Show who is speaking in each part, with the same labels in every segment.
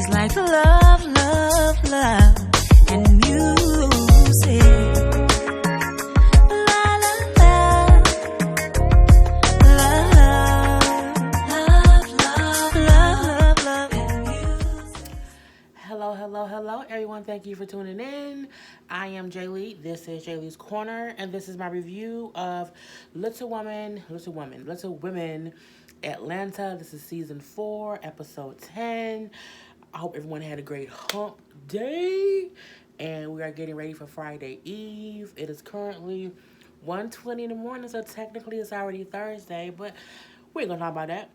Speaker 1: like love, love, love, and music. La la la, love, and music.
Speaker 2: Hello, everyone. Thank you for tuning in. I am Jay Lee. This is Jay Lee's Corner, and this is my review of Little Women, Atlanta. This is season 4, episode 10. I hope everyone had a great hump day, and we are getting ready for Friday Eve. It is currently 1:20 in the morning, so technically it's already Thursday, but we ain't gonna talk about that.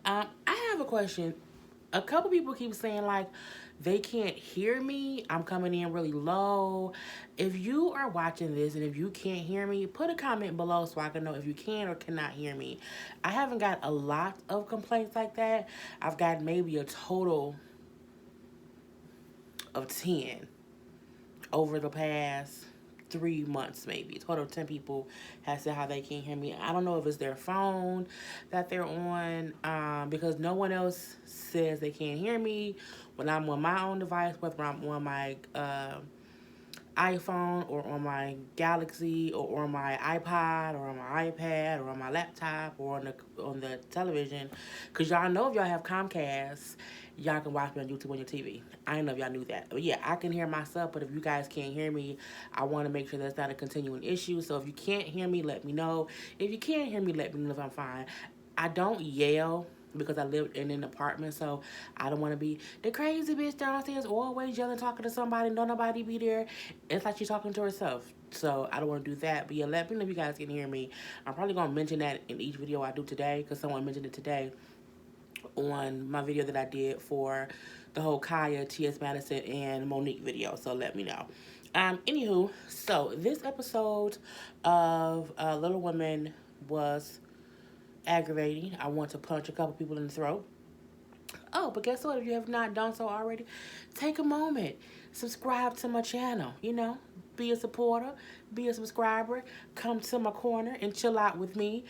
Speaker 2: I have a question. A couple people keep saying like they can't hear me. I'm coming in really low. If you are watching this and if you can't hear me, put a comment below so I can know if you can or cannot hear me. I haven't got a lot of complaints like that. I've got maybe a total of 10 over the past 3 months, maybe. A total of 10 people have said how they can't hear me. I don't know if it's their phone that they're on, because no one else says they can't hear me when I'm on my own device, whether I'm on my iPhone or on my Galaxy or on my iPod or on my iPad or on my laptop or on the television. Because y'all know if y'all have Comcast, y'all can watch me on YouTube on your TV. I don't know if y'all knew that. But yeah, I can hear myself, but if you guys can't hear me, I want to make sure that's not a continuing issue. So if you can't hear me, let me know. If you can't hear me, let me know if I'm fine. I don't yell because I live in an apartment, so I don't want to be the crazy bitch downstairs always yelling, talking to somebody, no nobody be there. It's like she's talking to herself, so I don't want to do that. But yeah, let me know if you guys can hear me. I'm probably going to mention that in each video I do today because someone mentioned it today on my video that I did for the whole Kaya, T.S. Madison, and Monique video, so let me know. Anywho, so this episode of Little Women was aggravating. I want to punch a couple people in the throat. Oh, but guess what? If you have not done so already, take a moment. Subscribe to my channel. Be a supporter. Be a subscriber. Come to my corner and chill out with me.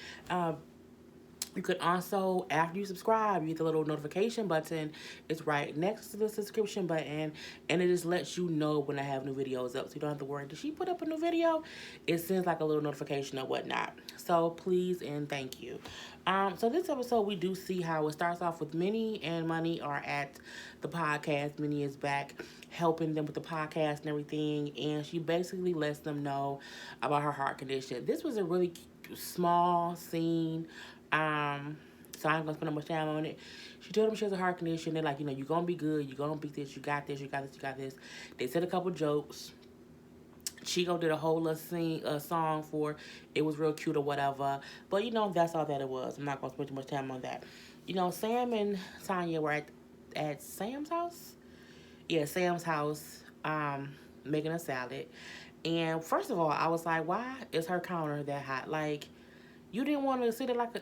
Speaker 2: You could also, after you subscribe, you get the little notification button. It's right next to the subscription button, and it just lets you know when I have new videos up, so you don't have to worry. Did she put up a new video? It sends like a little notification or whatnot. So please and thank you. So this episode, we do see how it starts off with Minnie and Money are at the podcast. Minnie is back helping them with the podcast and everything, and she basically lets them know about her heart condition. This was a really small scene. So I ain't gonna spend much time on it. She told them she has a heart condition. They're like, you're gonna be good. You're gonna beat this. You got this. You got this. You got this. They said a couple jokes. Chico did a whole little song for it was real cute or whatever. But, that's all that it was. I'm not going to spend too much time on that. Sam and Tanya were at Sam's house. Yeah, Sam's house, making a salad. And first of all, I was like, why is her counter that hot? Like, you didn't want to sit there like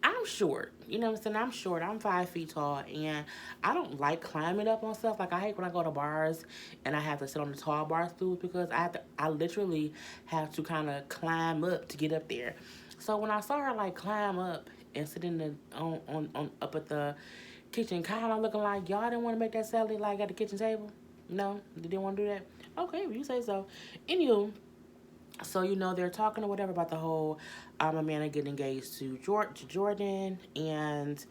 Speaker 2: I'm short. You know what I'm saying? I'm short. I'm 5 feet tall, and I don't like climbing up on stuff. Like, I hate when I go to bars and I have to sit on the tall bar stools because I literally have to kind of climb up to get up there. So when I saw her like climb up and sit in the on up at the kitchen, kind of looking like y'all didn't want to make that salad like at the kitchen table. No, they didn't want to do that. Okay, well, you say so. Anywho. So, they're talking or whatever about the whole Amanda getting engaged to Jordan. And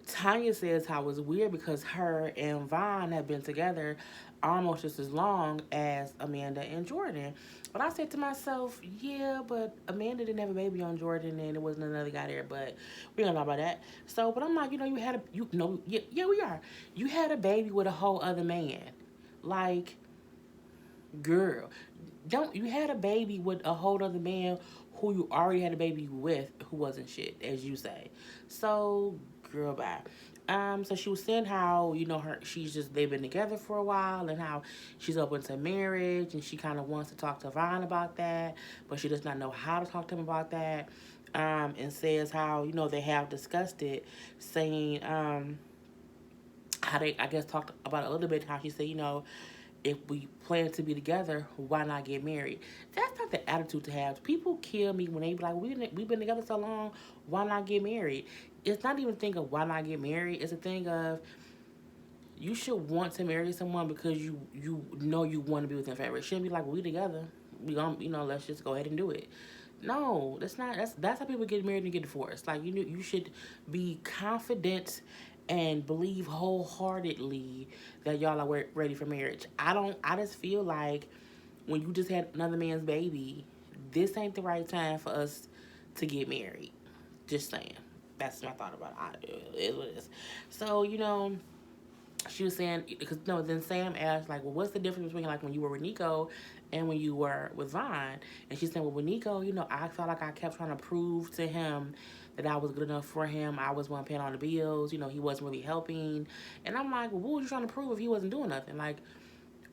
Speaker 2: Tanya says how it's weird because her and Vaughn have been together almost just as long as Amanda and Jordan. But I said to myself, yeah, but Amanda didn't have a baby on Jordan and there wasn't another guy there. But we don't know about that. So, but I'm like, you had yeah, we are. You had a baby with a whole other man. Like, girl, you had a baby with a whole other man who you already had a baby with who wasn't shit, as you say. So, girl, bye. So she was saying how, they've been together for a while and how she's open to marriage and she kind of wants to talk to Vaughn about that, but she does not know how to talk to him about that. And says how, they have discussed it, saying, how they, I guess, talked about it a little bit, how she said, if we plan to be together, why not get married? That's not the attitude to have. People kill me when they be like, we've been together so long, why not get married? it's not even a thing of why not get married. It's a thing of you should want to marry someone because you know you want to be with them forever. It shouldn't be like we together. We gonna let's just go ahead and do it. No, that's not. That's how people get married and get divorced. Like you should be confident and believe wholeheartedly that y'all are ready for marriage. I don't. I just feel like when you just had another man's baby, this ain't the right time for us to get married. Just saying. That's my thought about it. It is what it is. So she was saying because no, then Sam asked like, well, what's the difference between like when you were with Nico and when you were with Vaughn? And she said, well, with Nico, I felt like I kept trying to prove to him that I was good enough for him. I was one paying all the bills. He wasn't really helping. And I'm like, well, what was you trying to prove if he wasn't doing nothing? Like,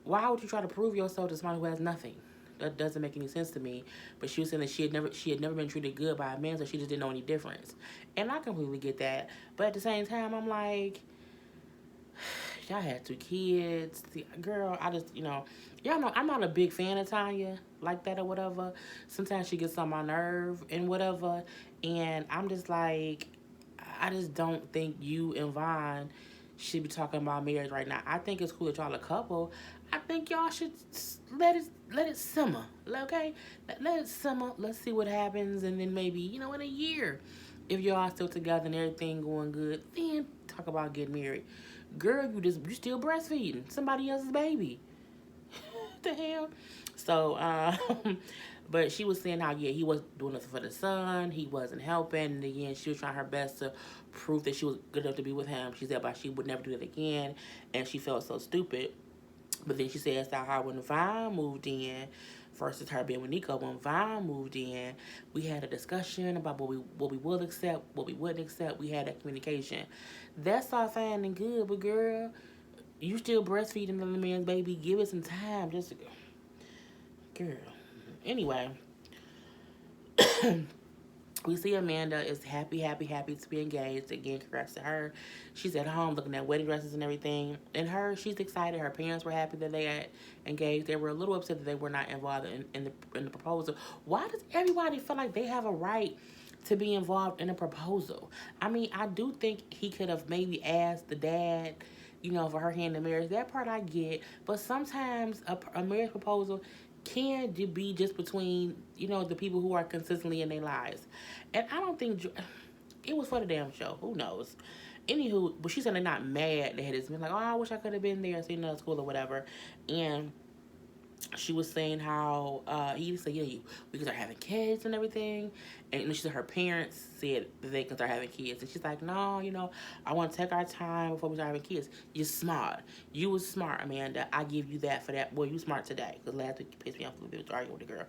Speaker 2: why would you try to prove yourself to somebody who has nothing? That doesn't make any sense to me. But she was saying that she had never been treated good by a man, so she just didn't know any difference. And I completely get that. But at the same time, I'm like, y'all had 2 kids. Girl, I just, y'all know I'm not a big fan of Tanya like that or whatever. Sometimes she gets on my nerve and whatever. And I'm just like, I just don't think you and Vaughn should be talking about marriage right now. I think it's cool that y'all a couple. I think y'all should let it simmer, okay? Let it simmer. Let's see what happens, and then maybe in a year, if y'all still together and everything going good, then talk about getting married. Girl, you still breastfeeding somebody else's baby. What the hell? So, but she was saying how he wasn't doing nothing for the son. He wasn't helping. And again, she was trying her best to prove that she was good enough to be with him. She said, but she would never do it again, and she felt so stupid. But then she says that how when Vaughn moved in, versus her being with Nico, when Vaughn moved in, we had a discussion about what we will accept, what we wouldn't accept. We had that communication. That's all fine and good, but girl, you still breastfeeding another man's baby. Give it some time. Just girl. Anyway, we see Amanda is happy to be engaged. Again, congrats to her. She's at home looking at wedding dresses and everything. And she's excited. Her parents were happy that they got engaged. They were a little upset that they were not involved in the proposal. Why does everybody feel like they have a right to be involved in a proposal? I mean, I do think he could have maybe asked the dad, for her hand in marriage. That part I get. But sometimes a marriage proposal can be just between the people who are consistently in their lives. And I don't think it was for the damn show. Who knows? Anywho, but she said they're not mad. They had just been like, oh, I wish I could have been there, seen another school or whatever. And she was saying how he said, we can start having kids and everything. And she said her parents said that they can start having kids. And she's like, no, I want to take our time before we start having kids. You're smart. You was smart, Amanda. I give you that for that. Well, you smart today. Because last week you pissed me off a little bit arguing with the girl.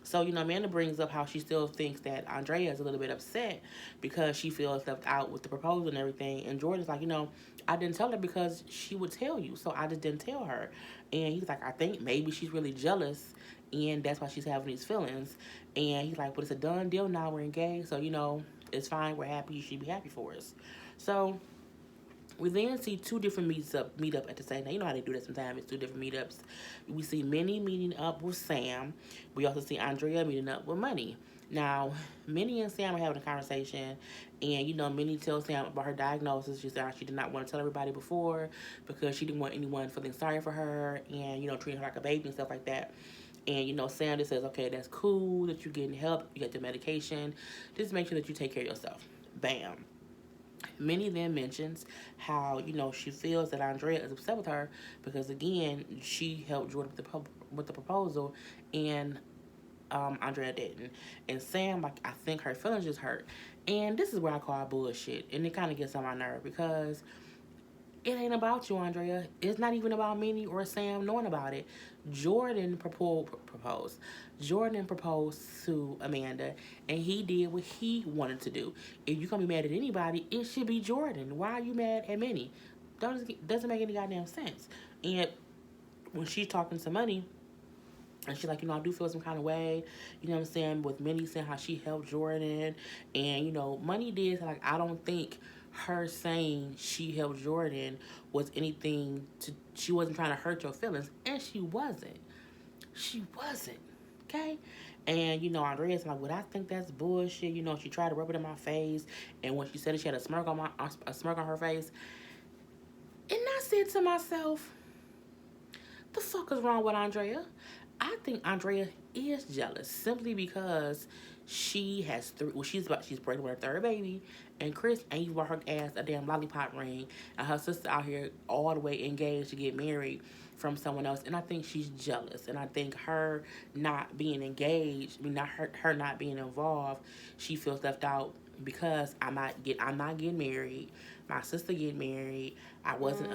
Speaker 2: So, Amanda brings up how she still thinks that Andrea is a little bit upset because she feels left out with the proposal and everything. And Jordan's like, I didn't tell her because she would tell you. So I just didn't tell her. And he's like, I think maybe she's really jealous and that's why she's having these feelings. And he's like, but it's a done deal now. We're engaged. So, it's fine. We're happy. You should be happy for us. So we then see 2 different meet up at the same time. You know how they do that sometimes. It's 2 different meetups. We see Minnie meeting up with Sam. We also see Andrea meeting up with Money. Now, Minnie and Sam are having a conversation, and Minnie tells Sam about her diagnosis. She said she did not want to tell everybody before because she didn't want anyone feeling sorry for her and treating her like a baby and stuff like that. And Sam just says, okay, that's cool that you're getting help, you get the medication. Just make sure that you take care of yourself. Bam. Minnie then mentions how, she feels that Andrea is upset with her because, again, she helped Jordan with the proposal and Andrea didn't. And Sam, I think her feelings just hurt. And this is where I call bullshit. And it kind of gets on my nerve because it ain't about you, Andrea. It's not even about Minnie or Sam knowing about it. Jordan proposed. Jordan proposed to Amanda, and he did what he wanted to do. If you're going to be mad at anybody, it should be Jordan. Why are you mad at Minnie? Doesn't make any goddamn sense. And when she's talking to Money, and she's like, I do feel some kind of way, what I'm saying, with Minnie saying how she helped Jordan. And, Money did, like, I don't think her saying she helped Jordan was anything she wasn't trying to hurt your feelings. And she wasn't. Okay? And, Andrea's like, well, I think that's bullshit. She tried to rub it in my face. And when she said it, she had a smirk on her face. And I said to myself, the fuck is wrong with Andrea? I think Andrea is jealous simply because she has three. Well, she's pregnant with her third baby, and Chris ain't bought her ass a damn lollipop ring, and her sister out here all the way engaged to get married from someone else. And I think she's jealous, and I think her not being engaged, I mean not her not being involved, she feels left out because I'm not getting married. My sister getting married. I wasn't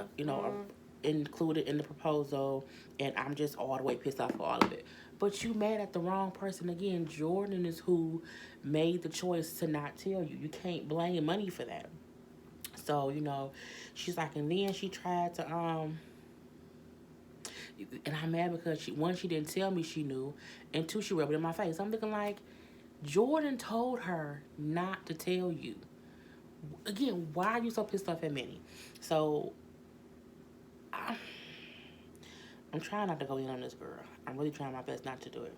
Speaker 2: included in the proposal, and I'm just all the way pissed off for all of it. But you mad at the wrong person again. Jordan is who made the choice to not tell you. You can't blame money for that. So, she's like, and then she tried to and I'm mad because one, she didn't tell me she knew, and two, she rubbed it in my face. I'm thinking like, Jordan told her not to tell you. Again, why are you so pissed off at Minnie? So I'm trying not to go in on this girl. I'm really trying my best not to do it.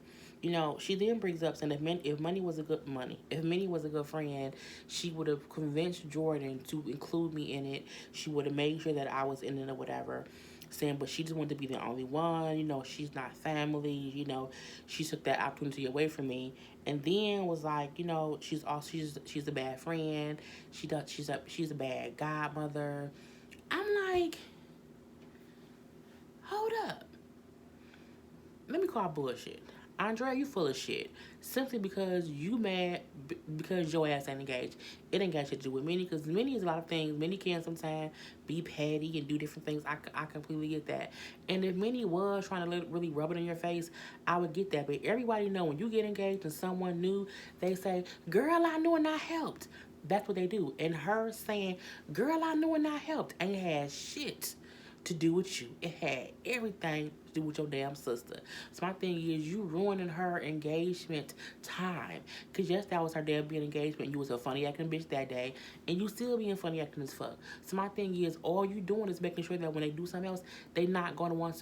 Speaker 2: She then brings up saying if Minnie was a good friend, she would have convinced Jordan to include me in it. She would have made sure that I was in it or whatever. Saying, but she just wanted to be the only one. She's not family. She took that opportunity away from me, and then was like, she's a bad friend. She's a bad godmother. I'm like, hold up. Let me call bullshit. Andrea, you full of shit. Simply because you mad because your ass ain't engaged. It ain't got shit to do with Minnie, because Minnie is a lot of things. Minnie can sometimes be petty and do different things. I completely get that. And if Minnie was trying to really rub it in your face, I would get that. But everybody know when you get engaged and someone new, they say, girl, I knew and I helped. That's what they do. And her saying, girl, I knew and I helped, ain't had shit to do with you. It had everything to do with your damn sister. So my thing is, you ruining her engagement time. Because yes, that was her damn being engagement. You was a funny acting bitch that day. And you still being funny acting as fuck. So my thing is, all you doing is making sure that when they do something else, they not going to want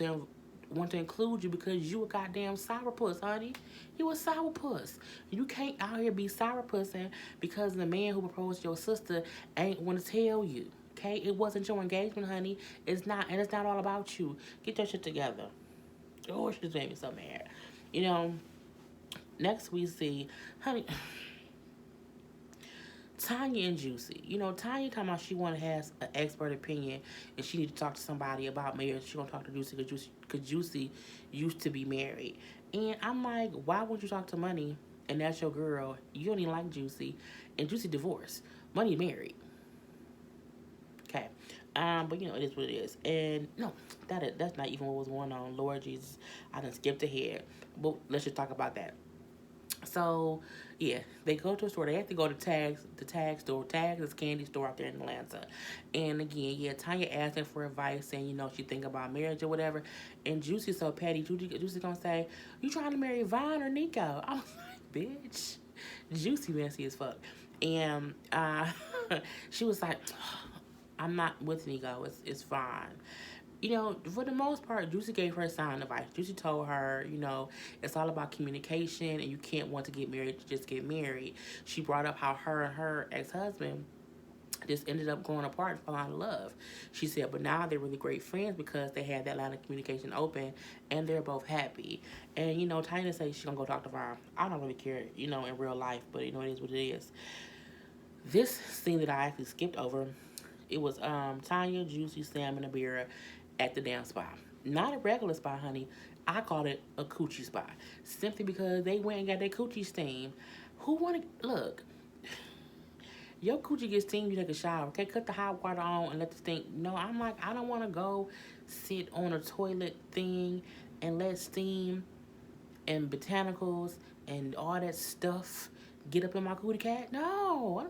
Speaker 2: to include you, because you a goddamn sourpuss, honey. You a sourpuss. You can't out here be sourpussing because the man who proposed to your sister ain't want to tell you. Okay, it wasn't your engagement, honey. It's not, and it's not all about you. Get your shit together. Oh, she just made me so mad. Next we see, honey, Tanya and Juicy. Tanya talking about she want to have an expert opinion, and she need to talk to somebody about marriage. She gonna talk to Juicy because Juicy used to be married. And I'm like, why would you talk to Money? And that's your girl. You don't even like Juicy, and Juicy divorced. Money married. Okay. But it is what it is. And no, that's not even what was going on. Lord Jesus, I done skipped ahead. But let's just talk about that. So yeah, they go to a store. They have to go to the tag store. Tags is candy store out there in Atlanta. And again, yeah, Tanya asking for advice, saying, she think about marriage or whatever. And Juicy's so petty. Juicy's gonna say, you trying to marry Vaughn or Nico? I was like, bitch. Juicy messy as fuck. And she was like, I'm not with Nico. It's fine. For the most part, Juicy gave her sound advice. Juicy told her, it's all about communication, and you can't want to get married to just get married. She brought up how her and her ex-husband just ended up growing apart and falling out of love. She said, but now they're really great friends because they had that line of communication open, and they're both happy. And, Tanya says she's going to go talk to Vaughn. I don't really care, in real life, but, it is what it is. This scene that I actually skipped over, it was Tanya, Juicy, Sam, and Abira at the dance spot. Not a regular spot, honey. I called it a coochie spot. Simply because they went and got their coochie steam. Who wanna look? Your coochie gets steamed, you take a shower. Okay, cut the hot water on and let the steam. No, I'm like, I don't wanna go sit on a toilet thing and let steam and botanicals and all that stuff get up in my cootie cat. No.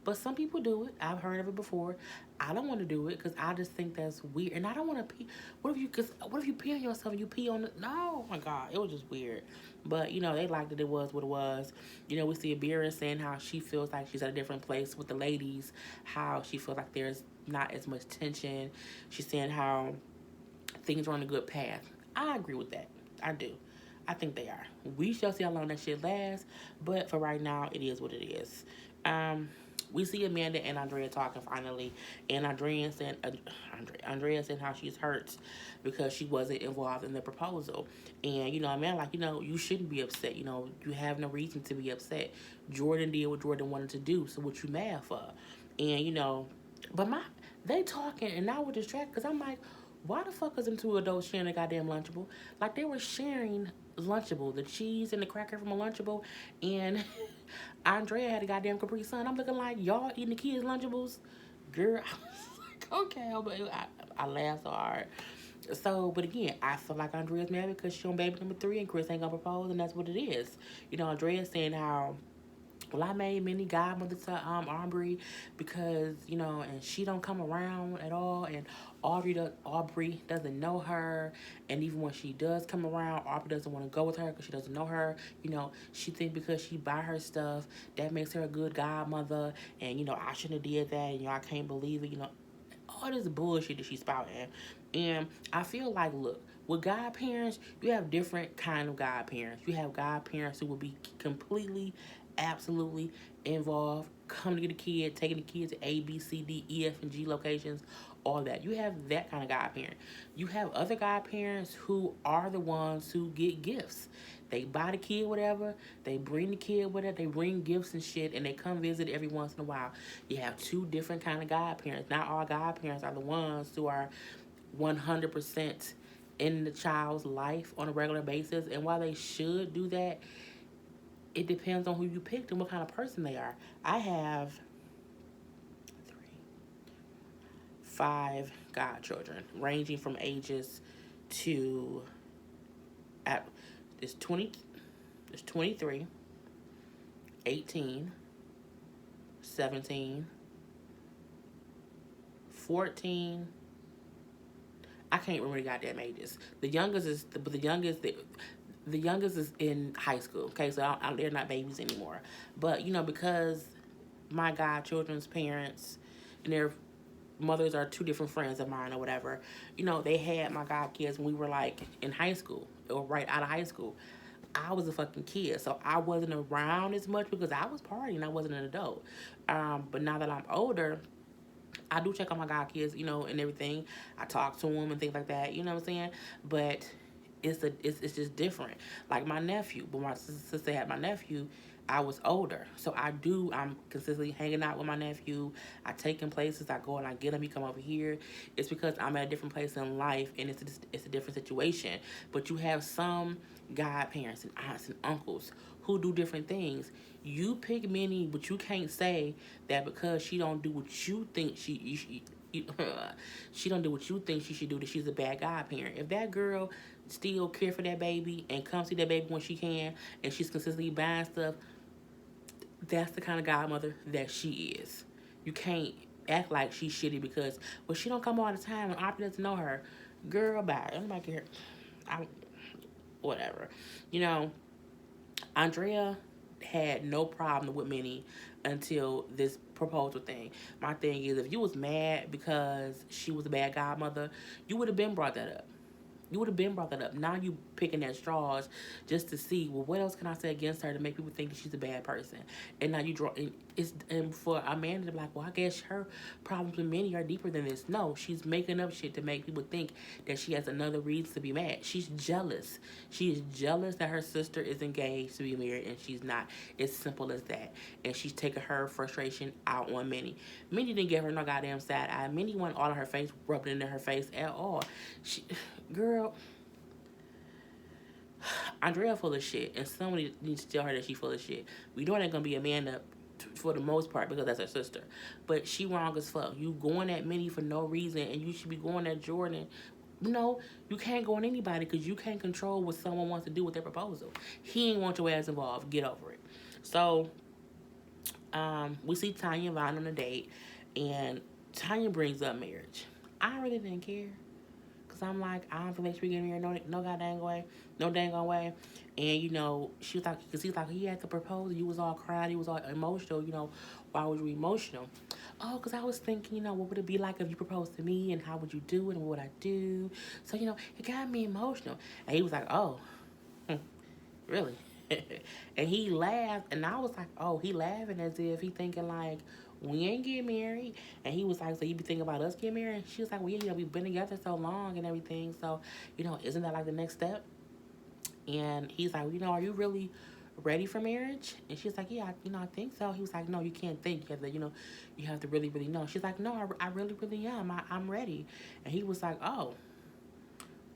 Speaker 2: But some people do it. I've heard of it before. I don't want to do it because I just think that's weird. And I don't want to pee. What if you pee on yourself and you pee on the... No, oh my God. It was just weird. But, they liked it. It was what it was. We see Abira saying how she feels like she's at a different place with the ladies. How she feels like there's not as much tension. She's saying how things are on a good path. I agree with that. I do. I think they are. We shall see how long that shit lasts. But for right now, it is what it is. Um, we see Amanda and Andrea talking finally, and Andrea saying how she's hurt because she wasn't involved in the proposal. And Amanda, like, you shouldn't be upset. You have no reason to be upset. Jordan did what Jordan wanted to do, so what you mad for? And but they talking, and I was distracted because I'm like, why the fuck is them two adults sharing a goddamn Lunchable? Like, they were sharing Lunchable, the cheese and the cracker from a Lunchable, and Andrea had a goddamn Capri Sun. I'm looking like, y'all eating the kids' Lunchables? Girl, I was like, okay, but I laughed so hard. So, but again, I feel like Andrea's mad because she on baby number 3 and Chris ain't gonna propose, and that's what it is. Andrea's saying how, well, I made many godmother to Aubrey because and she don't come around at all, and Aubrey doesn't know her, and even when she does come around, Aubrey doesn't want to go with her because she doesn't know her. She think because she buy her stuff that makes her a good godmother, and I shouldn't have did that, and I can't believe it. All this bullshit that she's spouting, and I feel like, look, with godparents, you have different kind of godparents. You have godparents who will be completely, absolutely involved, coming to get the kid, taking the kid to A, B, C, D, E, F, and G locations, all that. You have that kind of godparent. You have other godparents who are the ones who get gifts. They buy the kid whatever, they bring the kid whatever, they bring gifts and shit, and they come visit every once in a while. You have two different kind of godparents. Not all godparents are the ones who are 100% in the child's life on a regular basis. And while they should do that, it depends on who you picked and what kind of person they are. I have 5 godchildren, ranging from ages to at it's 20, it's 23, 18, 17, 14. I can't remember the goddamn ages. The youngest is in high school. Okay, so they're not babies anymore. But because my godchildren's parents and their mothers are 2 different friends of mine or whatever, they had my godkids when we were like in high school or right out of high school. I was a fucking kid, so I wasn't around as much because I was partying. I wasn't an adult. But now that I'm older, I do check on my god kids, and everything. I talk to them and things like that. You know what I'm saying? But it's just different. Like my nephew, but my sister had my nephew. I was older, so I'm consistently hanging out with my nephew. I take him places. I go and I get him. He come over here. It's because I'm at a different place in life, and it's a different situation. But you have some godparents and aunts and uncles who do different things. You pick many, but you can't say that because she don't do what you think she don't do what you think she should do, that she's a bad godparent. If that girl still care for that baby and come see that baby when she can, and she's consistently buying stuff, that's the kind of godmother that she is. You can't act like she's shitty because, well, she don't come all the time and Aubrey doesn't know her. Girl, bye. I'm like, here, whatever. Andrea had no problem with Minnie until this proposal thing. My thing is, if you was mad because she was a bad godmother, you would have been brought that up. You would have been brought that up. Now you picking at straws just to see, well, what else can I say against her to make people think that she's a bad person? And now you draw, and for Amanda to be like, well, I guess her problems with Minnie are deeper than this. No, she's making up shit to make people think that she has another reason to be mad. She's jealous. She is jealous that her sister is engaged to be married and she's not. It's simple as that. And she's taking her frustration out on Minnie. Minnie didn't give her no goddamn side eye. Minnie went all in her face, rubbing into her face at all. Girl, Andrea full of shit, and somebody needs to tell her that she full of shit. We know that gonna be Amanda for the most part because that's her sister, but she wrong as fuck. You going at Minnie for no reason, and you should be going at Jordan. No, you can't go on anybody because you can't control what someone wants to do with their proposal. He ain't want your ass involved. Get over it. So, we see Tanya and Vine on a date, and Tanya brings up marriage. I really didn't care. Cause I'm like, I don't think they should be getting married no goddamn way, no dang on way. And she was like, cause he's like, he had to propose. You was all crying, you was all emotional. Why was you emotional? Oh, cause I was thinking, what would it be like if you proposed to me, and how would you do it, and what would I do? So it got me emotional. And he was like, oh, Really. And he laughed, and I was like, oh, he laughing as if he thinking like, we ain't getting married. And he was like, so you be thinking about us getting married? She was like, well, yeah, we've been together so long and everything. So, isn't that like the next step? And he's like, are you really ready for marriage? And she's like, yeah, I think so. He was like, no, you can't think. You have to, you have to really, really know. She's like, no, I really, really am. I'm ready. And he was like, oh,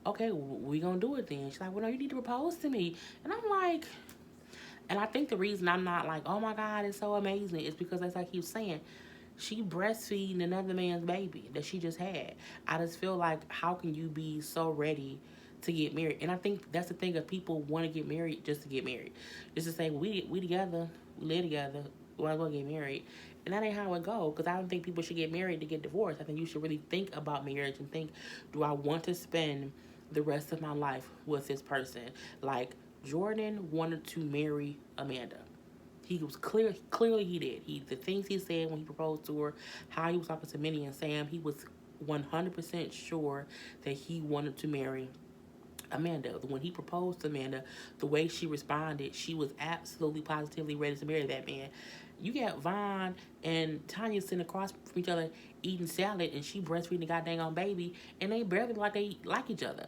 Speaker 2: okay, we gonna do it then. She's like, well, no, you need to propose to me. And I'm like, and I think the reason I'm not like, oh my God, it's so amazing is because, as I keep saying, she breastfeeding another man's baby that she just had. I just feel like, how can you be so ready to get married? And I think that's the thing, of people want to get married just to get married. Just to say, we together, we live together, we're going to get married. And that ain't how it goes, because I don't think people should get married to get divorced. I think you should really think about marriage and think, do I want to spend the rest of my life with this person? Like, Jordan wanted to marry Amanda. He was clearly he did. The things he said when he proposed to her, how he was talking to Minnie and Sam, he was 100% sure that he wanted to marry Amanda. When he proposed to Amanda, the way she responded, she was absolutely positively ready to marry that man. You got Vaughn and Tanya sitting across from each other eating salad, and she breastfeeding the goddamn on baby, and they barely like they like each other.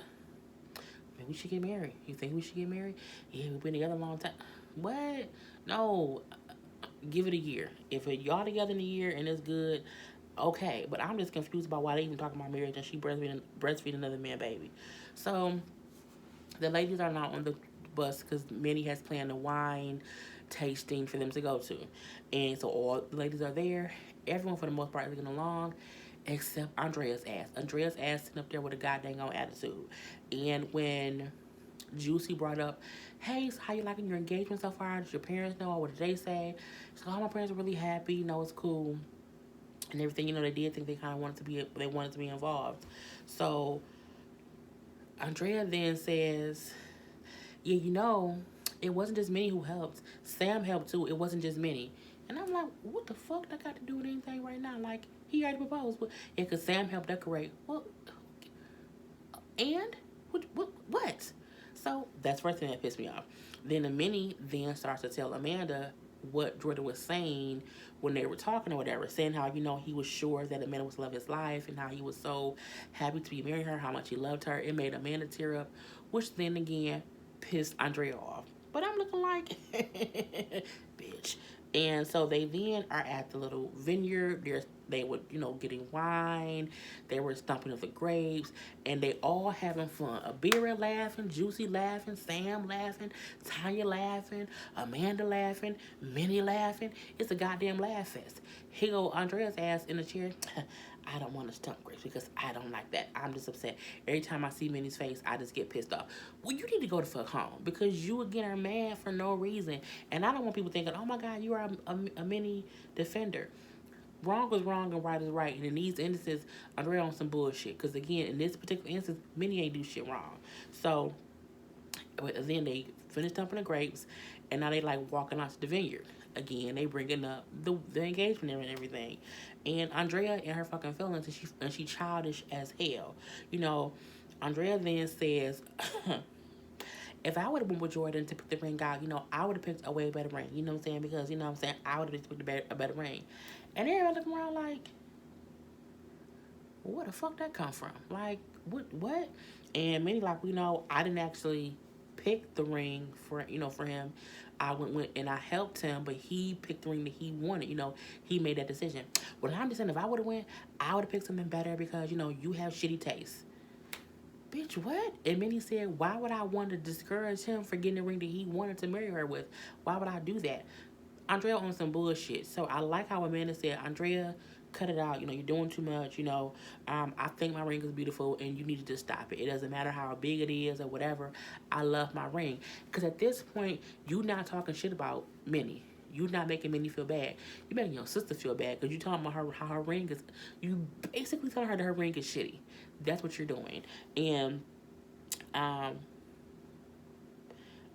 Speaker 2: Man, we should get married. You think we should get married? Yeah, we've been together a long time. What? No. Give it a year. If y'all together in a year and it's good, okay. But I'm just confused about why they even talking about marriage and she breastfeeding another man baby. So the ladies are not on the bus because Minnie has planned a wine tasting for them to go to, and so all the ladies are there. Everyone for the most part is getting along, except Andrea's ass. Andrea's ass sitting up there with a goddamn attitude. And when Juicy brought up, hey, so how you liking your engagement so far? Did your parents know? What did they say? So all my parents are really happy. It's cool and everything. They did think they kind of wanted to be involved. So Andrea then says, yeah, it wasn't just Minnie who helped. Sam helped too. It wasn't just Minnie. And I'm like, what the fuck that got to do with anything right now? Like, he already proposed. But yeah, because Sam helped decorate. Well, and? What? So that's the first thing that pissed me off. Then the Minnie then starts to tell Amanda what Jordan was saying when they were talking or whatever, saying how, he was sure that Amanda was the love of his life and how he was so happy to be marrying her, how much he loved her. It made Amanda tear up, which then again pissed Andrea off. But I'm looking like, bitch. And so they then are at the little vineyard. They were, getting wine. They were stomping up the grapes. And they all having fun. Abira laughing, Juicy laughing, Sam laughing, Tanya laughing, Amanda laughing, Minnie laughing. It's a goddamn laugh fest. Here go Andrea's ass in the chair. I don't want to stump grapes because I don't like that. I'm just upset. Every time I see Minnie's face, I just get pissed off. Well, you need to go the fuck home because you again are mad for no reason. And I don't want people thinking, oh my God, you are a Minnie defender. Wrong is wrong and right is right. And in these instances, Andrea on some bullshit. Because again, in this particular instance, Minnie ain't do shit wrong. So, then they finished dumping the grapes, and now they like walking out to the vineyard. Again, they bringing up the engagement and everything. And Andrea in her fucking feelings, and she childish as hell. Andrea then says, if I would have been with Jordan to pick the ring out, I would have picked a way better ring. You know what I'm saying? Because, I would have picked a better ring. And everybody looking around like, where the fuck that come from? Like, what? And many like, I didn't actually pick the ring for him. I went and I helped him, but he picked the ring that he wanted. He made that decision. Well, I'm just saying, if I would have went, I would have picked something better because, you have shitty taste. Bitch, what? And Minnie said, why would I want to discourage him for getting the ring that he wanted to marry her with? Why would I do that? Andrea on some bullshit. So I like how Amanda said, Andrea, cut it out. You're doing too much. I think my ring is beautiful and you need to just stop it. It doesn't matter how big it is or whatever. I love my ring. Because at this point, you not talking shit about Minnie. You not making Minnie feel bad. You making your sister feel bad because you talking about how her ring is. You basically telling her that her ring is shitty. That's what you're doing. And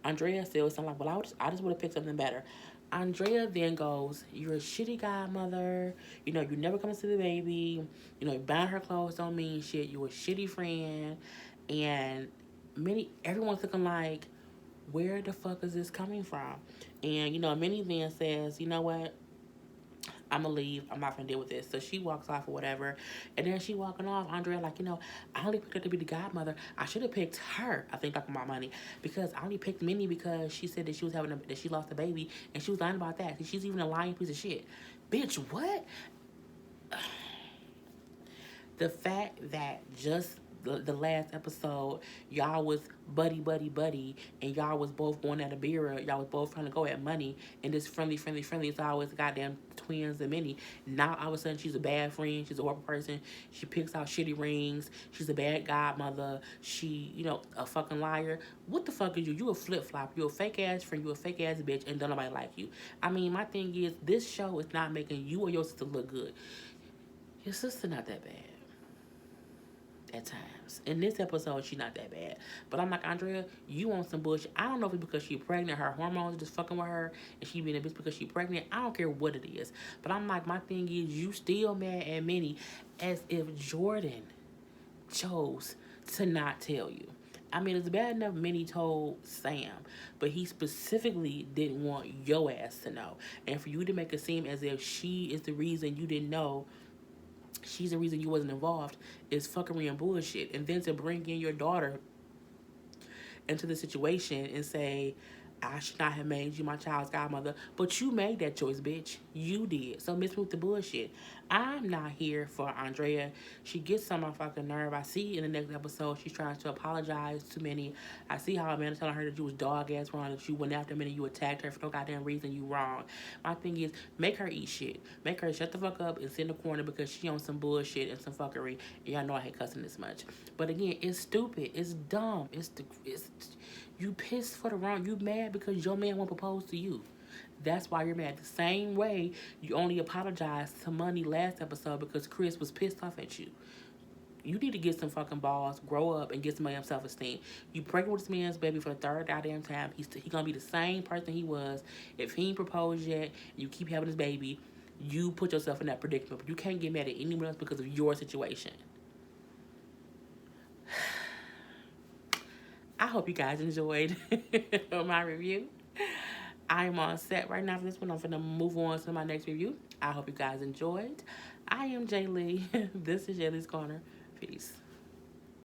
Speaker 2: Andrea said something like, well, I just would have picked something better. Andrea then goes, you're a shitty godmother. You never come to see the baby. Buying her clothes don't mean shit. You a shitty friend. And everyone's looking like, where the fuck is this coming from? And, you know, Minnie then says, you know what? I'm gonna leave. I'm not gonna deal with this. So she walks off or whatever. And then she walking off. Andrea like, you know, I only picked her to be the godmother. I should have picked her. I think talking about money. Because I only picked Minnie because she said that she was that she lost a baby. And she was lying about that. She's even a lying piece of shit. Bitch, what? The fact that just the last episode, y'all was buddy, and y'all was both going at a beer, y'all was both trying to go at money, and this friendly, it's always goddamn twins and Minnie. Now all of a sudden she's a bad friend, she's a horrible person, she picks out shitty rings, she's a bad godmother, she, you know, a fucking liar. What the fuck is you? You a flip-flop, you a fake ass friend, you a fake ass bitch, and don't nobody like you. I mean, my thing is, this show is not making you or your sister look good. Your sister not that bad at times. In this episode, she's not that bad. But I'm like, Andrea, you on some bullshit. I don't know if it's because she's pregnant, her hormones are just fucking with her, and she being a bitch because she's pregnant. I don't care what it is. But I'm like, my thing is, you still mad at Minnie as if Jordan chose to not tell you. I mean, it's bad enough Minnie told Sam, but he specifically didn't want your ass to know. And for you to make it seem as if she is the reason you didn't know, she's the reason you wasn't involved, is fuckery and bullshit. And then to bring in your daughter into the situation and say, I should not have made you my child's godmother, but you made that choice, bitch. You did. So miss me with the bullshit. I'm not here for Andrea. She gets on my fucking nerve. I see in the next episode she's trying to apologize to Minnie. I see how Amanda telling her that you was dog ass wrong, that you went after Minnie, you attacked her for no goddamn reason, you wrong. My thing is, make her eat shit. Make her shut the fuck up and sit in the corner because she on some bullshit and some fuckery. And y'all know I hate cussing this much. But again, it's stupid. It's dumb. It's you pissed for the wrong. You mad because your man won't propose to you. That's why you're mad. The same way you only apologized to Money last episode because Chris was pissed off at you. You need to get some fucking balls, grow up, and get some damn self-esteem. You pregnant with this man's baby for the third goddamn time. He's gonna be the same person he was if he ain't proposed yet. You keep having this baby. You put yourself in that predicament. But you can't get mad at anyone else because of your situation. I hope you guys enjoyed my review. I'm on set right now for this one. I'm going to move on to my next review. I hope you guys enjoyed. I am Jay Lee. This is Jay Lee's Corner. Peace.